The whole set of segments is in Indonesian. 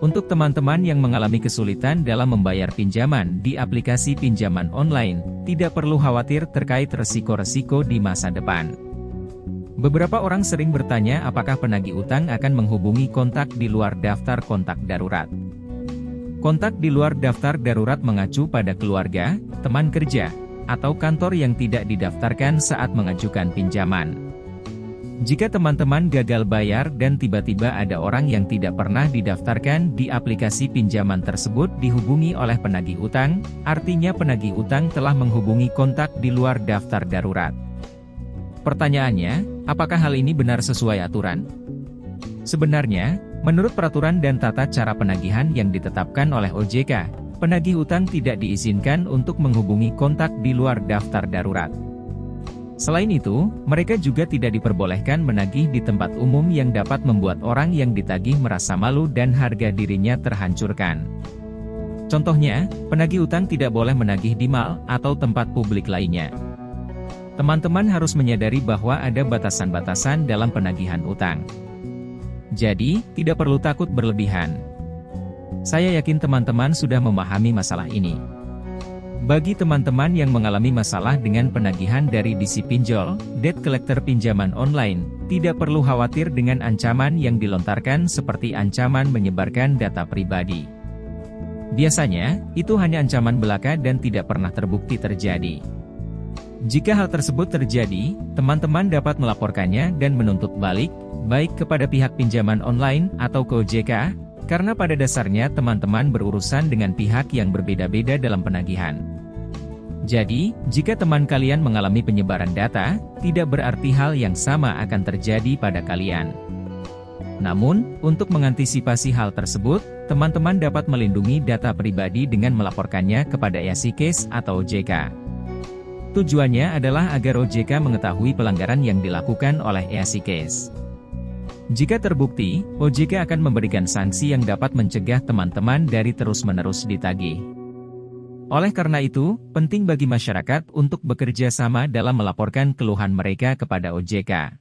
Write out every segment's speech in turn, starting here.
Untuk teman-teman yang mengalami kesulitan dalam membayar pinjaman di aplikasi pinjaman online, tidak perlu khawatir terkait resiko-resiko di masa depan. Beberapa orang sering bertanya apakah penagih utang akan menghubungi kontak di luar daftar kontak darurat. Kontak di luar daftar darurat mengacu pada keluarga, teman kerja, atau kantor yang tidak didaftarkan saat mengajukan pinjaman. Jika teman-teman gagal bayar dan tiba-tiba ada orang yang tidak pernah didaftarkan di aplikasi pinjaman tersebut dihubungi oleh penagih utang, artinya penagih utang telah menghubungi kontak di luar daftar darurat. Pertanyaannya, apakah hal ini benar sesuai aturan? Sebenarnya, menurut peraturan dan tata cara penagihan yang ditetapkan oleh OJK, penagih utang tidak diizinkan untuk menghubungi kontak di luar daftar darurat. Selain itu, mereka juga tidak diperbolehkan menagih di tempat umum yang dapat membuat orang yang ditagih merasa malu dan harga dirinya terhancurkan. Contohnya, penagih utang tidak boleh menagih di mal atau tempat publik lainnya. Teman-teman harus menyadari bahwa ada batasan-batasan dalam penagihan utang. Jadi, tidak perlu takut berlebihan. Saya yakin teman-teman sudah memahami masalah ini. Bagi teman-teman yang mengalami masalah dengan penagihan dari DC Pinjol, debt collector pinjaman online, tidak perlu khawatir dengan ancaman yang dilontarkan seperti ancaman menyebarkan data pribadi. Biasanya, itu hanya ancaman belaka dan tidak pernah terbukti terjadi. Jika hal tersebut terjadi, teman-teman dapat melaporkannya dan menuntut balik, baik kepada pihak pinjaman online atau ke OJK, karena pada dasarnya teman-teman berurusan dengan pihak yang berbeda-beda dalam penagihan. Jadi, jika teman kalian mengalami penyebaran data, tidak berarti hal yang sama akan terjadi pada kalian. Namun, untuk mengantisipasi hal tersebut, teman-teman dapat melindungi data pribadi dengan melaporkannya kepada EASY-Case atau OJK. Tujuannya adalah agar OJK mengetahui pelanggaran yang dilakukan oleh EASY-Case. Jika terbukti, OJK akan memberikan sanksi yang dapat mencegah teman-teman dari terus-menerus ditagih. Oleh karena itu, penting bagi masyarakat untuk bekerja sama dalam melaporkan keluhan mereka kepada OJK.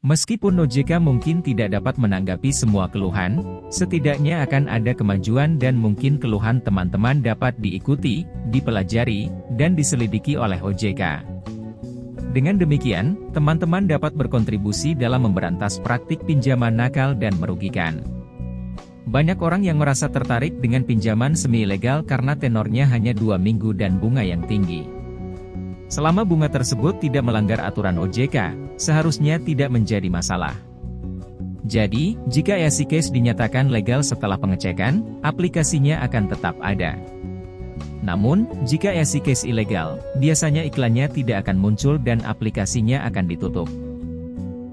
Meskipun OJK mungkin tidak dapat menanggapi semua keluhan, setidaknya akan ada kemajuan dan mungkin keluhan teman-teman dapat diikuti, dipelajari, dan diselidiki oleh OJK. Dengan demikian, teman-teman dapat berkontribusi dalam memberantas praktik pinjaman nakal dan merugikan. Banyak orang yang merasa tertarik dengan pinjaman semi-ilegal karena tenornya hanya 2 minggu dan bunga yang tinggi. Selama bunga tersebut tidak melanggar aturan OJK, seharusnya tidak menjadi masalah. Jadi, jika EASY-Case dinyatakan legal setelah pengecekan, aplikasinya akan tetap ada. Namun, jika EASY-Case ilegal, biasanya iklannya tidak akan muncul dan aplikasinya akan ditutup.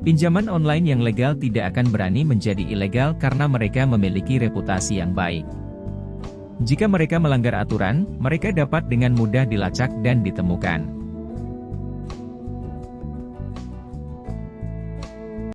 Pinjaman online yang legal tidak akan berani menjadi ilegal karena mereka memiliki reputasi yang baik. Jika mereka melanggar aturan, mereka dapat dengan mudah dilacak dan ditemukan.